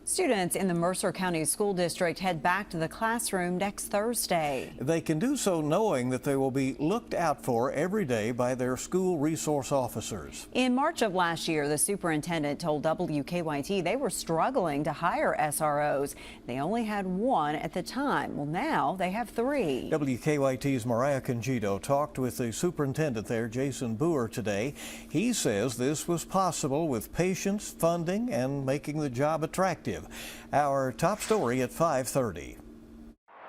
Students in the Mercer County School District head back to the classroom next Thursday. They can do so knowing that they will be looked out for every day by their school resource officers. In March of last year, the superintendent told WKYT they were struggling to hire SROs. They only had one at the time. Well, now they have three. WKYT's Mariah Conjito talked with the superintendent there, Jason Boer, today. He says this was possible with patience, funding, and making the job attractive. Our top story at 5:30.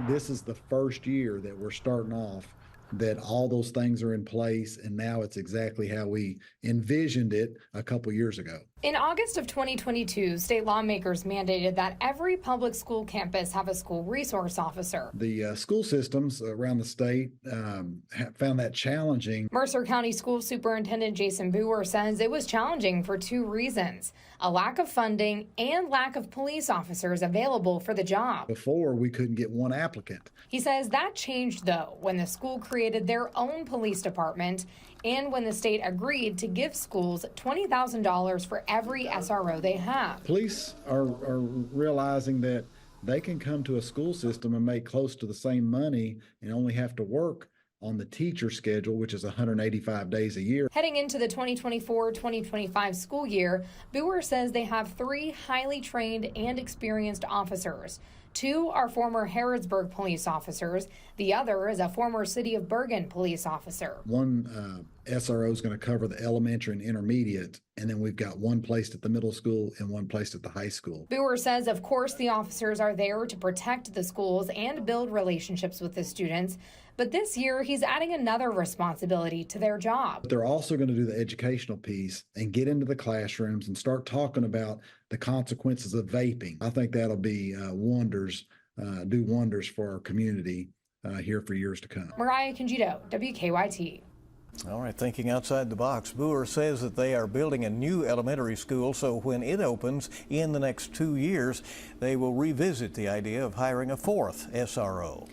This is the first year that we're starting off that all those things are in place, and now it's exactly how we envisioned it a couple years ago. In August of 2022, state lawmakers mandated that every public school campus have a school resource officer. The school systems around the state found that challenging. Mercer County School Superintendent Jason Boer says it was challenging for two reasons: a lack of funding and lack of police officers available for the job. Before, we couldn't get one applicant. He says that changed, though, when the school created their own police department and when the state agreed to give schools $20,000 for every SRO they have. Police are realizing that they can come to a school system and make close to the same money and only have to work on the teacher schedule, which is 185 days a year. Heading into the 2024-2025 school year, Boer says they have three highly trained and experienced officers. Two are former Harrodsburg police officers. The other is a former City of Bergen police officer. One SRO is going to cover the elementary and intermediate, and then we've got one placed at the middle school and one placed at the high school. Boer says, of course, the officers are there to protect the schools and build relationships with the students. But this year, he's adding another responsibility to their job. But they're also going to do the educational piece and get into the classrooms and start talking about the consequences of vaping. I think that'll be do wonders for our community here for years to come. Mariah Conjito, WKYT. All right, thinking outside the box, Boer says that they are building a new elementary school, so when it opens in the next 2 years, they will revisit the idea of hiring a fourth SRO.